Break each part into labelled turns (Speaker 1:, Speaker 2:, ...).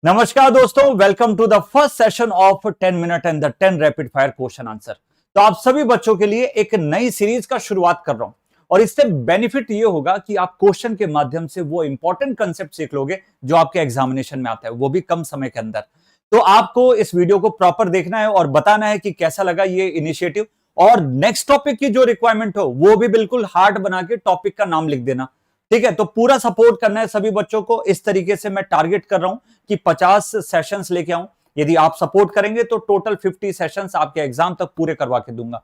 Speaker 1: नमस्कार दोस्तों, welcome to the first session of 10 minute and the 10 rapid fire question answer. तो आप सभी बच्चों के लिए एक नई सीरीज का शुरुआत कर रहा हूं और इससे बेनिफिट ये होगा कि आप क्वेश्चन के माध्यम से वो इंपॉर्टेंट कंसेप्ट सीख लोगे जो आपके एग्जामिनेशन में आता है, वो भी कम समय के अंदर। तो आपको इस वीडियो को प्रॉपर देखना है और बताना है कि कैसा लगा ये इनिशिएटिव, और नेक्स्ट टॉपिक की जो रिक्वायरमेंट हो वो भी बिल्कुल हार्ड बना के टॉपिक का नाम लिख देना। ठीक है, तो पूरा सपोर्ट करना है सभी बच्चों को। इस तरीके से मैं टारगेट कर रहा हूं कि 50 सेशंस लेके आऊं। यदि आप सपोर्ट करेंगे तो टोटल 50 सेशंस आपके एग्जाम तक पूरे करवा के दूंगा।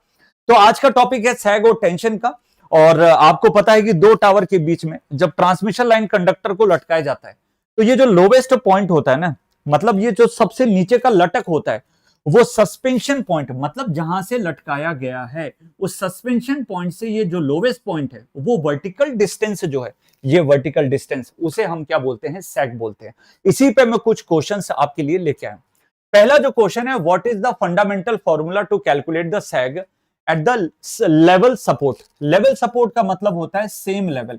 Speaker 1: तो आज का टॉपिक है सैग और टेंशन का। और आपको पता है कि दो टावर के बीच में जब ट्रांसमिशन लाइन कंडक्टर को लटकाया जाता है तो ये जो लोवेस्ट पॉइंट होता है ना, मतलब ये जो सबसे नीचे का लटक होता है, वो सस्पेंशन पॉइंट, मतलब जहां से लटकाया गया है उस सस्पेंशन पॉइंट से ये जो लोवेस्ट पॉइंट है वो वर्टिकल डिस्टेंस जो है, ये वर्टिकल डिस्टेंस उसे हम क्या बोलते हैं, सैग बोलते हैं। इसी पे मैं कुछ क्वेश्चंस आपके लिए लेके आया। पहला जो क्वेश्चन है, what is the fundamental formula to calculate the sag at the level support. Level support का मतलब होता है सेम लेवल।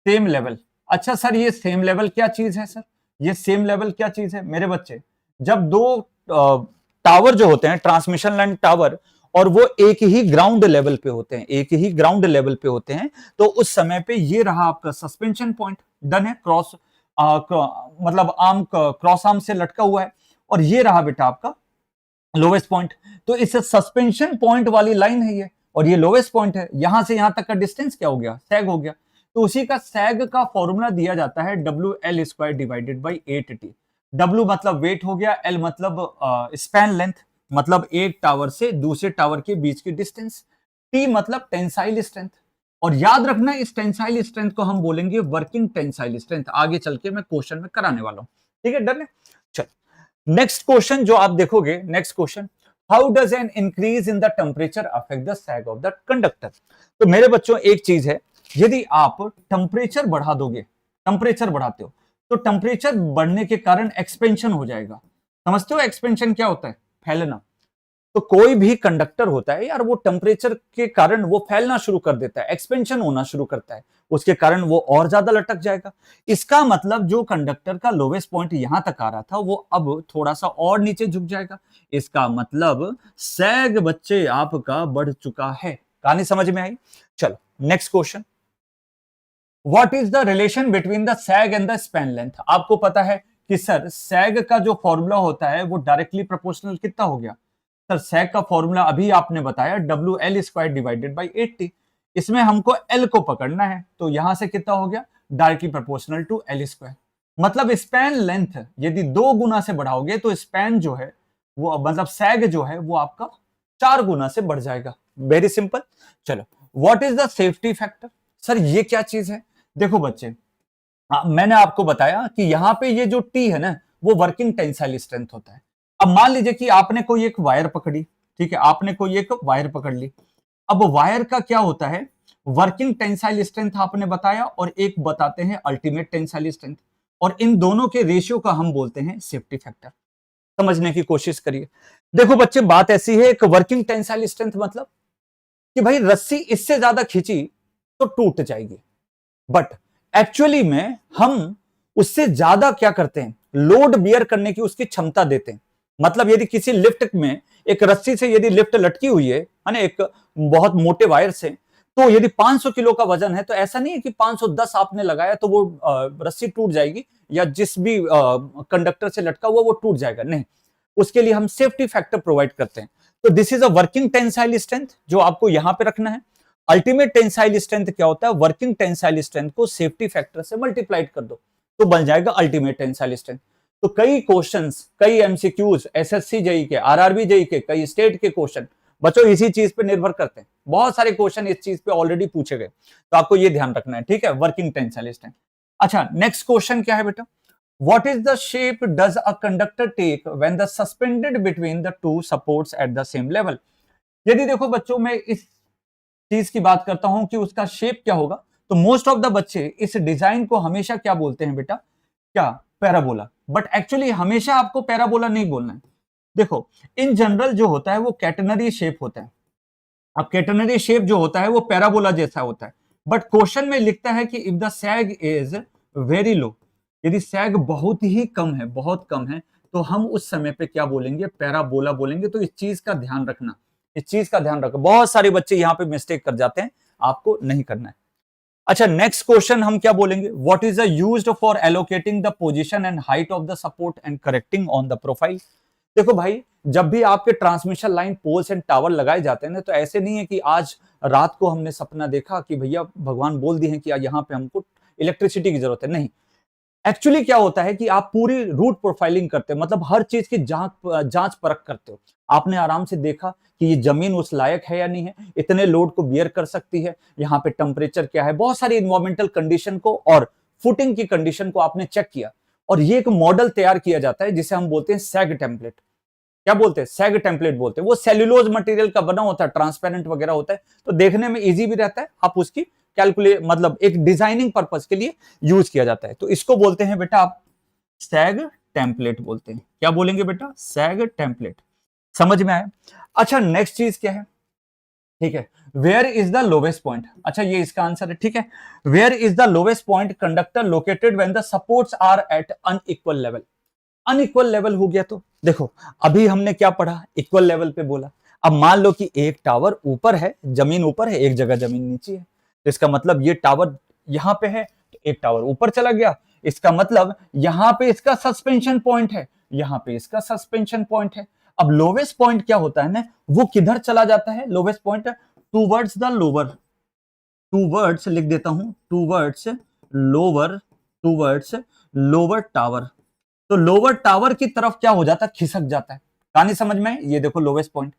Speaker 1: सेम लेवल, अच्छा सर ये सेम लेवल क्या चीज है? सर ये सेम लेवल क्या चीज है मेरे बच्चे? जब दो टावर जो होते हैं, ट्रांसमिशन लाइन टावर, और वो एक ही ग्राउंड लेवल पे होते हैं, एक ही ग्राउंड लेवल पे होते हैं, तो उस समय पे ये रहा आपका सस्पेंशन पॉइंट। डन है, क्रॉस मतलब आर्म, क्रॉस आर्म से लटका हुआ है, और ये रहा बेटा आपका लोवेस्ट पॉइंट। तो इस सस्पेंशन पॉइंट वाली लाइन है ये, और ये लोवेस्ट पॉइंट है। यहां से यहां तक का डिस्टेंस क्या हो गया? सैग हो गया। तो उसी का सैग का फॉर्मूला दिया जाता है WL² divided by 8T। W मतलब वेट हो गया, L मतलब स्पैन लेंथ, मतलब एक टावर से दूसरे टावर के बीच की डिस्टेंस, T मतलब टेंसाइल स्ट्रेंथ। और याद रखना इस टेंसाइल स्ट्रेंथ को हम बोलेंगे वर्किंग टेंसाइल स्ट्रेंथ। आगे चल के मैं क्वेश्चन में कराने वाला हूं। ठीक है, डन है। चल नेक्स्ट क्वेश्चन जो आप देखोगे, next question, how does an increase in the temperature affect the sag of the conductor. तो मेरे बच्चों एक चीज है, यदि आप टेम्परेचर बढ़ा दोगे, टेम्परेचर बढ़ाते हो तो टेम्परेचर बढ़ने के कारण एक्सपेंशन हो जाएगा। समझते हो एक्सपेंशन क्या होता है? फैलना। तो कोई भी कंडक्टर होता है यार, वो टेम्परेचर के कारण वो फैलना शुरू कर देता है, एक्सपेंशन होना शुरू करता है, उसके कारण वो और ज्यादा लटक जाएगा। इसका मतलब जो कंडक्टर का लोवेस्ट पॉइंट यहां तक आ रहा था वो अब थोड़ा सा और नीचे झुक जाएगा। इसका मतलब सैग बच्चे आपका बढ़ चुका है। कहानी समझ में आई? चलो next question, what is the relation between the sag and the span length. आपको पता है कि सर सैग का जो फॉर्मूला होता है वो डायरेक्टली प्रोपोर्शनल कितना हो गया? सर सैग का फॉर्मूला अभी आपने बताया WL² डिवाइडेड बाई 8T। इसमें हमको L को पकड़ना है, तो यहां से कितना हो गया? Directly proportional to L²। मतलब स्पैन लेंथ यदि 2 गुना से बढ़ाओगे तो स्पैन जो है वो, मतलब सैग जो है वो आपका 4 गुना से बढ़ जाएगा। Very simple. चलो, what is the safety factor. Sir ये क्या चीज है? देखो बच्चे, मैंने आपको बताया कि यहां पे ये जो टी है ना, वो वर्किंग टेंसाइल स्ट्रेंथ होता है। अब मान लीजिए कि आपने कोई एक वायर पकड़ी, ठीक है, आपने कोई एक वायर पकड़ ली। अब वायर का क्या होता है? वर्किंग टेंसाइल स्ट्रेंथ आपने बताया, और एक बताते हैं अल्टीमेट टेंसाइल स्ट्रेंथ, और इन दोनों के रेशियो का हम बोलते हैं सेफ्टी फैक्टर। समझने की कोशिश करिए। देखो बच्चे, बात ऐसी है, एक वर्किंग टेंसाइल स्ट्रेंथ मतलब कि भाई रस्सी इससे ज्यादा खींची तो टूट जाएगी, बट एक्चुअली में हम उससे ज्यादा क्या करते हैं, लोड बियर करने की उसकी क्षमता देते हैं। मतलब यदि किसी लिफ्ट में एक रस्सी से यदि लिफ्ट लटकी हुई है ना, एक बहुत मोटे वायर से, तो यदि 500 किलो का वजन है तो ऐसा नहीं है कि 510 आपने लगाया तो वो रस्सी टूट जाएगी, या जिस भी कंडक्टर से लटका हुआ वो टूट जाएगा, नहीं। उसके लिए हम सेफ्टी फैक्टर प्रोवाइड करते हैं। तो this is a working tensile strength जो आपको यहां पे रखना है। अल्टीमेट टेंसाइल स्ट्रेंथ क्या होता है? वर्किंग टेंसाइल स्ट्रेंथ को सेफ्टी फैक्टर से मल्टीप्लाइड कर दो तो बन जाएगा अल्टीमेट टेंसाइल स्ट्रेंथ। तो कई क्वेश्चंस, कई एमसीक्यूज, एसएससी जेई के, आरआरबी जेई के, कई स्टेट के क्वेश्चन बच्चों इसी चीज पे निर्भर करते हैं। बहुत सारे क्वेश्चन इस चीज पे ऑलरेडी पूछे गए, तो आपको ये ध्यान रखना है। ठीक है, वर्किंग टेंसाइल स्ट्रेंथ। अच्छा नेक्स्ट क्वेश्चन क्या है बेटा? What is the shape does a conductor take when the suspended between the two supports at the same level? यदि देखो बच्चों, मैं इस चीज की बात करता हूं कि उसका शेप क्या होगा, तो मोस्ट ऑफ द बच्चे इस डिजाइन को हमेशा क्या बोलते हैं बेटा? क्या? पैराबोला। बट एक्चुअली हमेशा आपको पैराबोला नहीं बोलना है। देखो, इन जनरल जो होता है वो कैटेनरी शेप होता है। अब कैटेनरी शेप जो होता है वो पैराबोला जैसा होता है, बट क्वेश्चन में लिखता है कि if the sag is very low, यदि सैग बहुत ही कम है, बहुत कम है, तो हम उस समय पे क्या बोलेंगे, पैराबोला बोलेंगे। तो इस चीज का ध्यान रखना, इस चीज का ध्यान रखो। बहुत सारे बच्चे यहाँ पे मिस्टेक कर जाते हैं, आपको नहीं करना है। अच्छा, नेक्स्ट क्वेश्चन हम क्या बोलेंगे, what is the used for allocating the position and height of the support and correcting on the profile. देखो भाई, जब भी आपके transmission line, poles and tower लगाए जाते हैं ना, तो ऐसे नहीं है कि आज रात को हमने सपना देखा कि भैया भगवान बोल दिए हैं कि यहाँ पे हमको इलेक्ट्रिसिटी की जरूरत है। नहीं, एक्चुअली क्या होता है कि आप पूरी रूट प्रोफाइलिंग करते हो, मतलब हर चीज की जांच परख करते हो। आपने आराम से देखा कि ये जमीन उस लायक है या नहीं है, इतने लोड को बियर कर सकती है, यहाँ पे टेम्परेचर क्या है, बहुत सारी इन्वायरमेंटल कंडीशन को और फुटिंग की कंडीशन को आपने चेक किया, और ये एक मॉडल तैयार किया जाता है जिसे हम बोलते हैं सैग टेम्पलेट। क्या बोलते हैं, सैग टेम्पलेट बोलते हैं। वो सेल्यूलोज मटेरियल का बना होता है, ट्रांसपेरेंट वगैरह होता है, तो देखने में इजी भी रहता है। आप उसकी कैलकुलेट, मतलब एक डिजाइनिंग पर्पस के लिए यूज किया जाता है। तो इसको बोलते हैं बेटा आप सैग टेम्पलेट बोलते हैं। क्या बोलेंगे बेटा, सैग टेम्पलेट। समझ में आया। अच्छा, नेक्स्ट चीज क्या है, ठीक है, where is the lowest point. अच्छा, ये इसका आंसर है, ठीक है। Where is the lowest point conductor located when the supports are at unequal level. Unequal level हो गया तो देखो, अभी हमने क्या पढ़ा, इक्वल लेवल पे बोला। अब मान लो कि एक टावर ऊपर है, जमीन ऊपर है, एक जगह जमीन नीचे है, तो इसका मतलब ये टावर यहां पे है, तो एक टावर ऊपर चला गया, इसका मतलब यहां पे इसका सस्पेंशन पॉइंट है, यहां पे इसका सस्पेंशन पॉइंट है। अब लोवेस्ट पॉइंट क्या होता है ना, वो किधर चला जाता है, lowest point towards the lower, towards लिख देता हूं, towards lower, towards lower tower. तो लोअर टावर की तरफ क्या हो जाता है, खिसक जाता है। कहानी समझ में, ये देखो लोवेस्ट पॉइंट,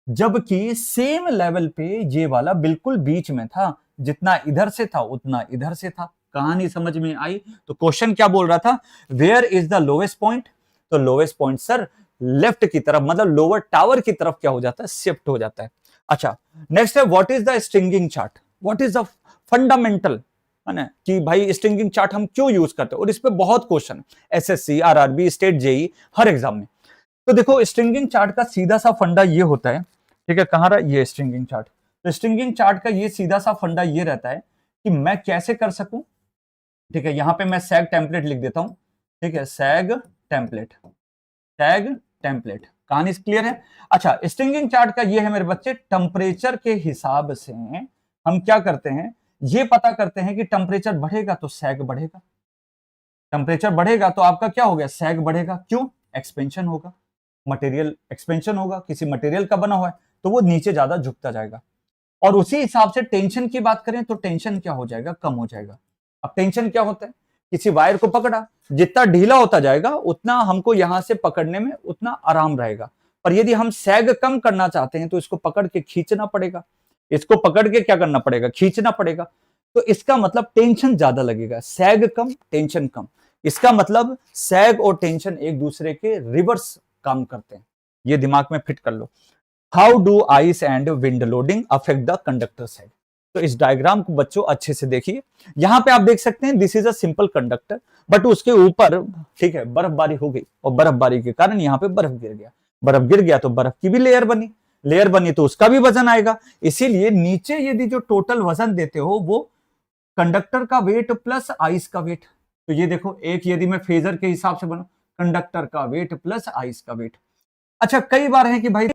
Speaker 1: जबकि सेम लेवल पे ये वाला बिल्कुल बीच में था, जितना इधर से था उतना इधर से था। कहानी समझ में आई। तो क्वेश्चन क्या बोल रहा था, where is the lowest point. तो लोवेस्ट पॉइंट सर लेफ्ट की तरफ, मतलब लोअर टावर की तरफ क्या हो जाता है, शिफ्ट हो जाता है। अच्छा, नेक्स्ट है what is the stringing chart, what is the fundamental, है ना, कि भाई स्ट्रिंगिंग चार्ट हम क्यों यूज करते हैं। और इस पे बहुत question, SSC, RRB, state, JE, हर एग्जाम में। तो देखो, स्ट्रिंगिंग चार्ट का सीधा सा फंडा ये होता है, ठीक है, कहां रहा ये स्ट्रिंगिंग चार्ट। तो स्ट्रिंगिंग चार्ट का ये सीधा सा फंडा ये रहता है कि मैं कैसे कर सकूं, ठीक है, यहां पे मैं सैग टेम्पलेट लिख देता हूं, ठीक है, सैग टेम्पलेट, सैग टेम्पलेट। कहानी क्लियर है। अच्छा, स्ट्रिंगिंग चार्ट का ये है मेरे बच्चे, टेम्परेचर के हिसाब से हम क्या करते हैं, ये पता करते हैं कि टेम्परेचर बढ़ेगा तो सैग बढ़ेगा, टेम्परेचर बढ़ेगा तो आपका क्या हो गया, सैग बढ़ेगा। क्यों, एक्सपेंशन होगा, मटेरियल एक्सपेंशन होगा, किसी मटेरियल का बना हुआ है तो वो नीचे ज्यादा झुकता जाएगा। और उसी हिसाब से टेंशन की बात करें तो टेंशन क्या हो जाएगा, कम हो जाएगा। अब टेंशन क्या होता है, किसी वायर को पकड़ा, जितना ढीला होता जाएगा उतना हमको यहां से पकड़ने में उतना आराम रहेगा। पर यदि हम सैग कम करना चाहते हैं तो इसको पकड़ के खींचना पड़ेगा, इसको पकड़ के क्या करना पड़ेगा, खींचना पड़ेगा। तो इसका मतलब टेंशन ज्यादा लगेगा, सैग कम टेंशन कम। इसका मतलब सैग और टेंशन एक दूसरे के रिवर्स काम करते हैं, ये दिमाग में फिट कर लो। How do ice and wind loading affect the conductor side. तो इस डायग्राम को बच्चों अच्छे से देखिए, यहां पे आप देख सकते हैं this is a simple conductor, but उसके ऊपर, ठीक है, बर्फबारी हो गई, और बर्फबारी के कारण यहाँ पे बर्फ गिर गया, बर्फ गिर गया तो बर्फ की भी लेयर बनी, लेयर बनी तो उसका भी वजन आएगा। इसीलिए नीचे यदि जो टोटल वजन देते हो वो कंडक्टर का वेट प्लस आइस का वेट। तो ये देखो, एक यदि मैं फेजर के हिसाब से बना, कंडक्टर का वेट प्लस आइस का वेट। अच्छा, कई बार है कि भाई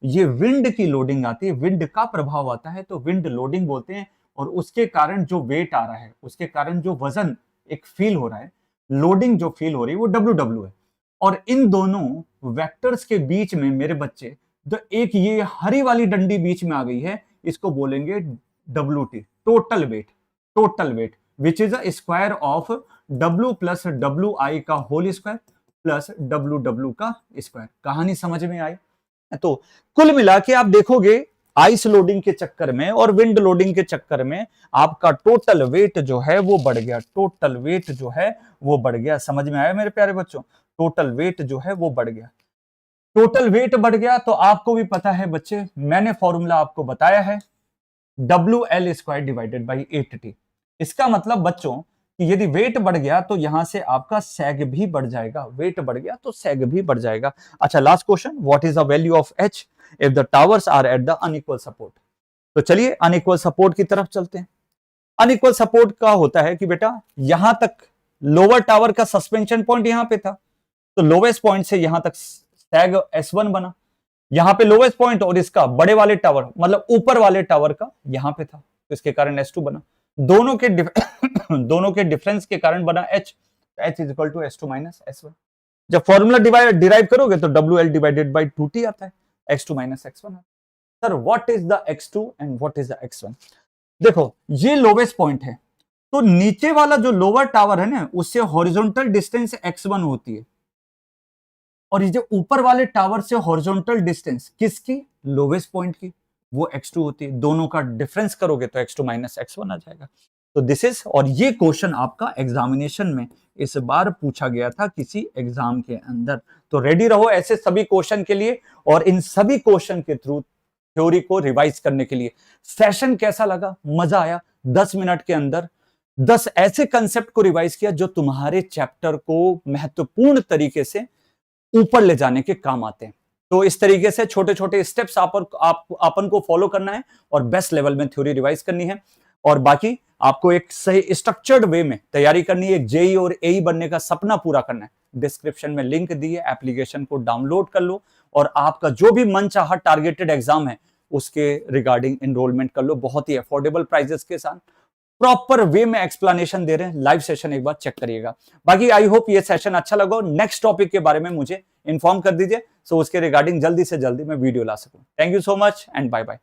Speaker 1: ये विंड की लोडिंग आती है, विंड का प्रभाव आता है, तो विंड लोडिंग बोलते हैं। और उसके कारण जो वेट आ रहा है, उसके कारण जो वजन एक फील हो रहा है, लोडिंग जो फील हो रही है, वो डब्ल्यू डब्ल्यू है। और इन दोनों वेक्टर्स के बीच में मेरे बच्चे, तो एक ये हरी वाली डंडी बीच में आ गई है, इसको बोलेंगे W T, total weight, total weight which is a square of W plus W I का whole square plus W W का स्क्वायर। कहानी समझ में आई। तो कुल मिला के आप देखोगे, आइस लोडिंग के चक्कर में और विंड लोडिंग के चक्कर में आपका टोटल वेट जो है वो बढ़ गया, टोटल वेट जो है वो बढ़ गया। समझ में आया मेरे प्यारे बच्चों, टोटल वेट जो है वो बढ़ गया। टोटल वेट बढ़ गया तो आपको भी पता है बच्चे, मैंने फॉर्मूला आपको बताया है, W L square divided by 8t। इसका मतलब बच्चों कि यदि वेट बढ़ गया तो यहां से आपका सैग भी बढ़ जाएगा, वेट बढ़ गया तो सैग भी बढ़ जाएगा। अच्छा, last question, what is the value of H if the towers are at the unequal support. तो चलिए अनइक्वल सपोर्ट की तरफ चलते हैं। अनइक्वल सपोर्ट का होता है कि बेटा यहां तक लोअर टावर का सस्पेंशन पॉइंट यहां पे था, तो लोवेस्ट पॉइंट से यहां तक सैग S1 बना, यहां पे लोवेस्ट पॉइंट और इसका बड़े वाले टावर मतलब ऊपर वाले टावर का यहां पे था, तो इसके कारण S2 बना। दोनों के दोनों के डिफरेंस के कारण बना H, H is equal to S2 minus S1। जब फॉर्मूला डिराइव करोगे तो WL डिवाइडेड बाई 2T आता है, X2 minus X1। Sir what is the X2 and what is the X1? देखो ये लोवेस्ट पॉइंट है, तो नीचे वाला जो लोअर टावर है ना उससे हॉरिजॉन्टल डिस्टेंस X1 होती है, और ये जो ऊपर वाले टावर से हॉरिजॉन्टल डिस्टेंस किसकी, लोवेस्ट पॉइंट की, वो X2 होती है। दोनों का डिफरेंस करोगे तो X2 माइनस X1 आ जाएगा। तो दिस इज, और ये क्वेश्चन आपका एग्जामिनेशन में इस बार पूछा गया था किसी एग्जाम के अंदर। तो रेडी रहो ऐसे सभी क्वेश्चन के लिए, और इन सभी क्वेश्चन के थ्रू थ्योरी को रिवाइज करने के लिए। सेशन कैसा लगा, मजा आया? 10 मिनट के अंदर 10 ऐसे कंसेप्ट को रिवाइज किया जो तुम्हारे चैप्टर को महत्वपूर्ण तरीके से ऊपर ले जाने के काम आते हैं। तो इस तरीके से छोटे छोटे स्टेप्स आपन को फॉलो करना है और बेस्ट लेवल में थ्योरी रिवाइज करनी है, और बाकी आपको एक सही स्ट्रक्चर्ड वे में तैयारी करनी है। एक जेई और एई बनने का सपना पूरा करना है। डिस्क्रिप्शन में लिंक दी है, एप्लीकेशन को डाउनलोड कर लो और आपका जो भी मनचाहा टारगेटेड एग्जाम है उसके रिगार्डिंग एनरोलमेंट कर लो, बहुत ही अफोर्डेबल प्राइजेस के साथ। प्रॉपर वे में एक्सप्लेनेशन दे रहे हैं, लाइव सेशन एक बार चेक करिएगा। बाकी आई होप ये सेशन अच्छा लगा, नेक्स्ट टॉपिक के बारे में मुझे इन्फॉर्म कर दीजिए, सो उसके रिगार्डिंग जल्दी से जल्दी मैं वीडियो ला सकूं। Thank you so much and bye bye.